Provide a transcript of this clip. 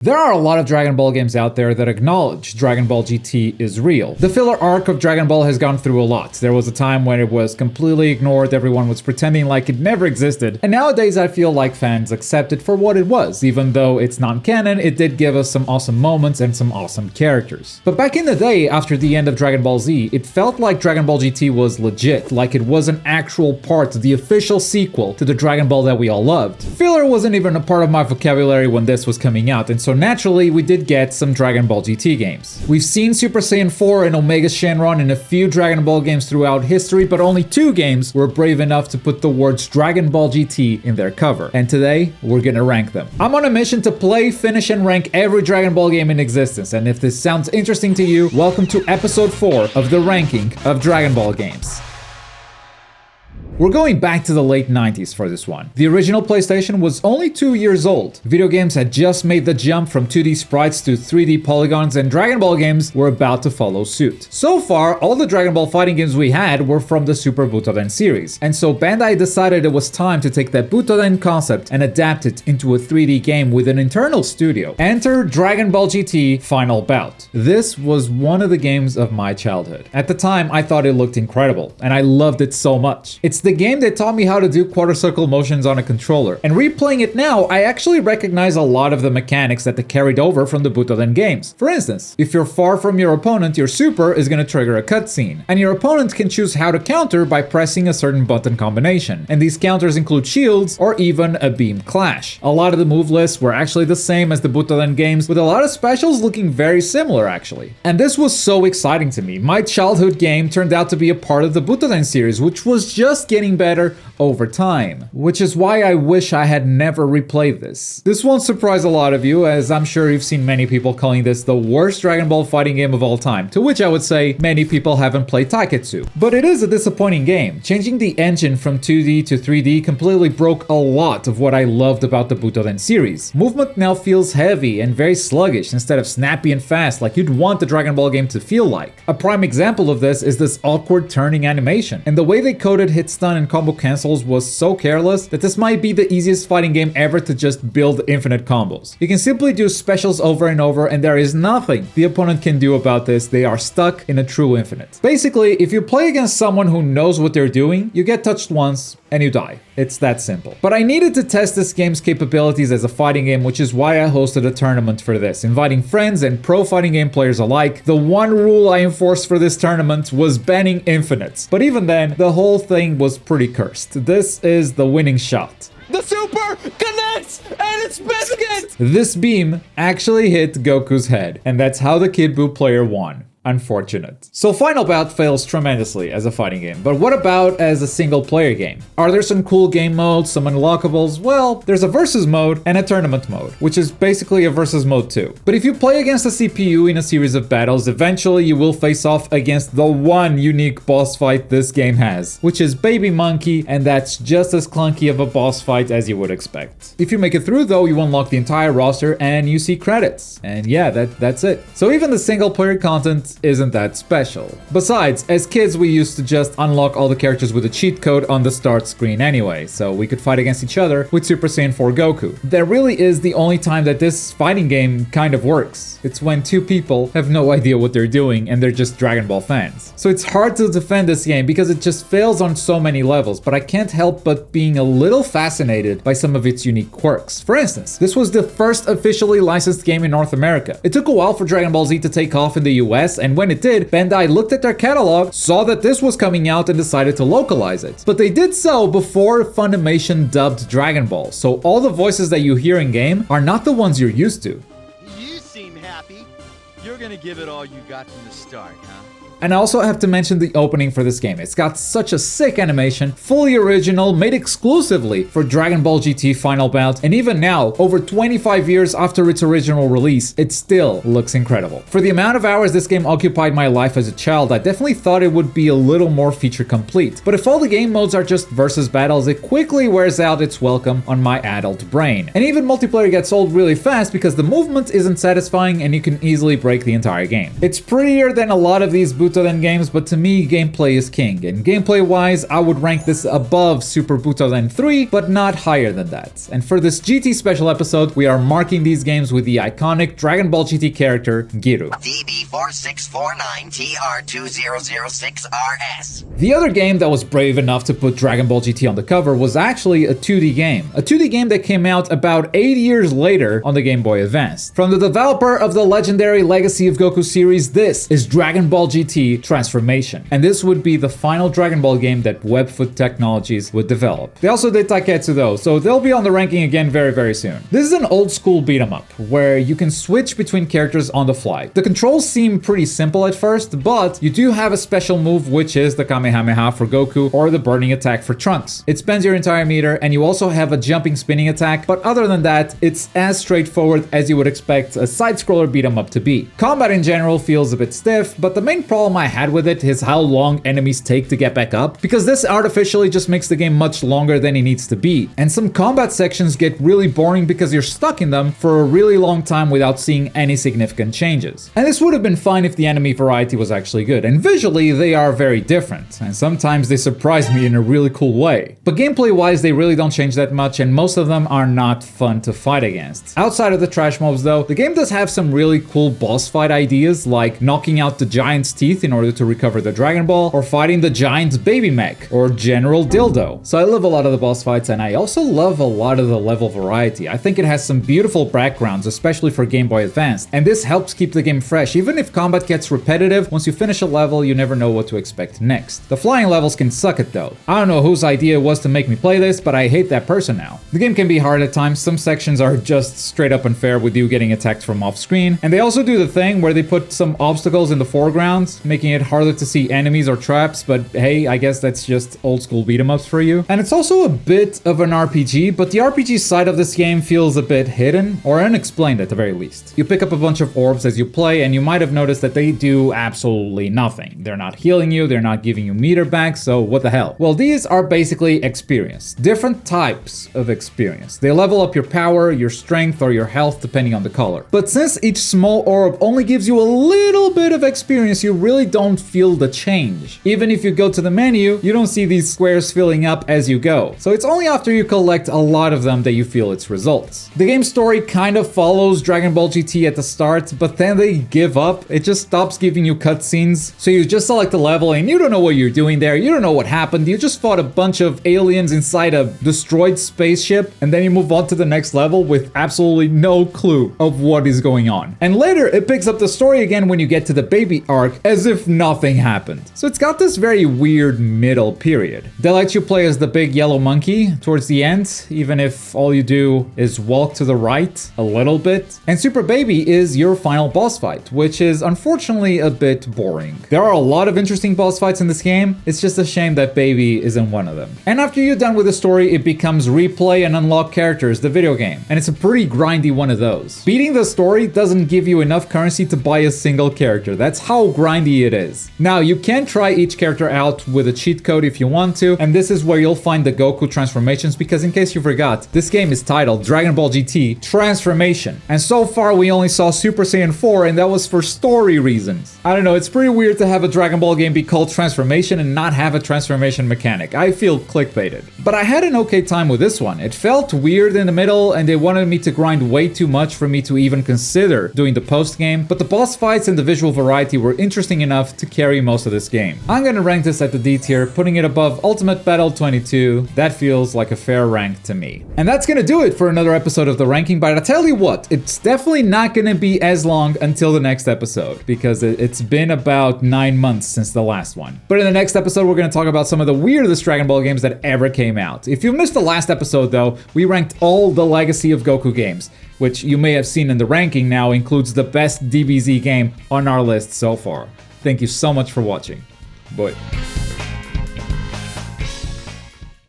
There are a lot of Dragon Ball games out there that acknowledge Dragon Ball GT is real. The filler arc of Dragon Ball has gone through a lot. There was a time when it was completely ignored, everyone was pretending like it never existed, and nowadays I feel like fans accept it for what it was. Even though it's non-canon, it did give us some awesome moments and some awesome characters. But back in the day, after the end of Dragon Ball Z, it felt like Dragon Ball GT was legit, like it was an actual part, the official sequel to the Dragon Ball that we all loved. Filler wasn't even a part of my vocabulary when this was coming out, and so naturally, we did get some Dragon Ball GT games. We've seen Super Saiyan 4 and Omega Shenron in a few Dragon Ball games throughout history, but only 2 games were brave enough to put the words Dragon Ball GT in their cover. And today, we're gonna rank them. I'm on a mission to play, finish, and rank every Dragon Ball game in existence, and if this sounds interesting to you, welcome to episode 4 of the ranking of Dragon Ball games. We're going back to the late 90s for this one. The original PlayStation was only 2 years old. Video games had just made the jump from 2D sprites to 3D polygons, and Dragon Ball games were about to follow suit. So far, all the Dragon Ball fighting games we had were from the Super Butoden series, and so Bandai decided it was time to take that Butoden concept and adapt it into a 3D game with an internal studio. Enter Dragon Ball GT Final Bout. This was one of the games of my childhood. At the time, I thought it looked incredible, and I loved it so much. It's the game that taught me how to do quarter circle motions on a controller, and replaying it now, I actually recognize a lot of the mechanics that they carried over from the Butoden games. For instance, if you're far from your opponent, your super is going to trigger a cutscene, and your opponent can choose how to counter by pressing a certain button combination, and these counters include shields or even a beam clash. A lot of the move lists were actually the same as the Butoden games, with a lot of specials looking very similar actually. And this was so exciting to me. My childhood game turned out to be a part of the Butoden series, which was just getting better over time, which is why I wish I had never replayed this. This won't surprise a lot of you, as I'm sure you've seen many people calling this the worst Dragon Ball fighting game of all time, to which I would say many people haven't played Taiketsu. But it is a disappointing game. Changing the engine from 2D to 3D completely broke a lot of what I loved about the Butoden series. Movement now feels heavy and very sluggish instead of snappy and fast like you'd want the Dragon Ball game to feel like. A prime example of this is this awkward turning animation, and the way they coded hit stun and combo cancels was so careless that this might be the easiest fighting game ever to just build infinite combos. You can simply do specials over and over, and there is nothing the opponent can do about this. They are stuck in a true infinite. Basically, if you play against someone who knows what they're doing, you get touched once and you die. It's that simple. But I needed to test this game's capabilities as a fighting game, which is why I hosted a tournament for this, inviting friends and pro fighting game players alike. The one rule I enforced for this tournament was banning infinites. But even then, the whole thing was pretty cursed. This is the winning shot. The super connects and it's biscuit! This beam actually hit Goku's head, and that's how the Kid Buu player won. Unfortunate. So Final Bout fails tremendously as a fighting game, but what about as a single player game? Are there some cool game modes, some unlockables? Well, there's a versus mode and a tournament mode, which is basically a versus mode too. But if you play against a CPU in a series of battles, eventually you will face off against the one unique boss fight this game has, which is Baby Monkey, and that's just as clunky of a boss fight as you would expect. If you make it through though, you unlock the entire roster and you see credits. And yeah, that's it. So even the single player content isn't that special. Besides, as kids we used to just unlock all the characters with a cheat code on the start screen anyway, so we could fight against each other with Super Saiyan 4 Goku. That really is the only time that this fighting game kind of works. It's when 2 people have no idea what they're doing and they're just Dragon Ball fans. So it's hard to defend this game because it just fails on so many levels, but I can't help but being a little fascinated by some of its unique quirks. For instance, this was the first officially licensed game in North America. It took a while for Dragon Ball Z to take off in the US, and when it did, Bandai looked at their catalog, saw that this was coming out, and decided to localize it. But they did so before Funimation dubbed Dragon Ball, so all the voices that you hear in game are not the ones you're used to. You seem happy. You're gonna give it all you got from the start, huh? And I also have to mention the opening for this game. It's got such a sick animation, fully original, made exclusively for Dragon Ball GT Final Bout, and even now, over 25 years after its original release, it still looks incredible. For the amount of hours this game occupied my life as a child, I definitely thought it would be a little more feature complete. But if all the game modes are just versus battles, it quickly wears out its welcome on my adult brain. And even multiplayer gets old really fast because the movement isn't satisfying and you can easily break the entire game. It's prettier than a lot of these boot Butoden games, but to me, gameplay is king. And gameplay-wise, I would rank this above Super Butoden 3, but not higher than that. And for this GT special episode, we are marking these games with the iconic Dragon Ball GT character, Giru. DB4649TR2006RS. The other game that was brave enough to put Dragon Ball GT on the cover was actually a 2D game. A 2D game that came out about 8 years later on the Game Boy Advance. From the developer of the legendary Legacy of Goku series, this is Dragon Ball GT Transformation. And this would be the final Dragon Ball game that Webfoot Technologies would develop. They also did Taiketsu though, so they'll be on the ranking again very, very soon. This is an old school beat 'em up, where you can switch between characters on the fly. The controls seem pretty simple at first, but you do have a special move, which is the Kamehameha for Goku or the burning attack for Trunks. It spends your entire meter, and you also have a jumping spinning attack, but other than that, it's as straightforward as you would expect a side-scroller beat 'em up to be. Combat in general feels a bit stiff, but the main problem I had with it is how long enemies take to get back up, because this artificially just makes the game much longer than it needs to be. And some combat sections get really boring because you're stuck in them for a really long time without seeing any significant changes. And this would have been fine if the enemy variety was actually good, and visually they are very different, and sometimes they surprise me in a really cool way. But gameplay-wise, they really don't change that much, and most of them are not fun to fight against. Outside of the trash mobs though, the game does have some really cool boss fight ideas, like knocking out the giant's teeth in order to recover the Dragon Ball, or fighting the giant's baby mech, or General Dildo. So I love a lot of the boss fights, and I also love a lot of the level variety. I think it has some beautiful backgrounds, especially for Game Boy Advance, and this helps keep the game fresh. Even if combat gets repetitive, once you finish a level, you never know what to expect next. The flying levels can suck it though. I don't know whose idea it was to make me play this, but I hate that person now. The game can be hard at times. Some sections are just straight up unfair with you getting attacked from off screen, and they also do the thing where they put some obstacles in the foreground, making it harder to see enemies or traps, but hey, I guess that's just old school beat 'em ups for you. And it's also a bit of an RPG, but the RPG side of this game feels a bit hidden, or unexplained at the very least. You pick up a bunch of orbs as you play, and you might have noticed that they do absolutely nothing. They're not healing you, they're not giving you meter back, so what the hell? Well, these are basically experience. Different types of experience. They level up your power, your strength, or your health depending on the color. But since each small orb only gives you a little bit of experience, you really don't feel the change. Even if you go to the menu, you don't see these squares filling up as you go. So it's only after you collect a lot of them that you feel its results. The game's story kind of follows Dragon Ball GT at the start, but then they give up. It just stops giving you cutscenes. So you just select a level and you don't know what you're doing there. You don't know what happened. You just fought a bunch of aliens inside a destroyed spaceship, and then you move on to the next level with absolutely no clue of what is going on. And later it picks up the story again when you get to the baby arc, as if nothing happened. So it's got this very weird middle period. They let you play as the big yellow monkey towards the end, even if all you do is walk to the right a little bit. And Super Baby is your final boss fight, which is unfortunately a bit boring. There are a lot of interesting boss fights in this game. It's just a shame that Baby isn't one of them. And after you're done with the story, it becomes replay and unlock characters, the video game. And it's a pretty grindy one of those. Beating the story doesn't give you enough currency to buy a single character. That's how grindy it is. Now, you can try each character out with a cheat code if you want to, and this is where you'll find the Goku transformations, because in case you forgot, this game is titled Dragon Ball GT Transformation. And so far we only saw Super Saiyan 4, and that was for story reasons. I don't know, it's pretty weird to have a Dragon Ball game be called Transformation and not have a transformation mechanic. I feel clickbaited. But I had an okay time with this one. It felt weird in the middle, and they wanted me to grind way too much for me to even consider doing the post game, but the boss fights and the visual variety were interesting enough to carry most of this game. I'm gonna rank this at the D tier, putting it above Ultimate Battle 22. That feels like a fair rank to me. And that's gonna do it for another episode of The Ranking, but I tell you what, it's definitely not gonna be as long until the next episode, because it's been about 9 months since the last one. But in the next episode, we're gonna talk about some of the weirdest Dragon Ball games that ever came out. If you missed the last episode though, we ranked all the Legacy of Goku games, which you may have seen in the ranking now includes the best DBZ game on our list so far. Thank you so much for watching. Bye.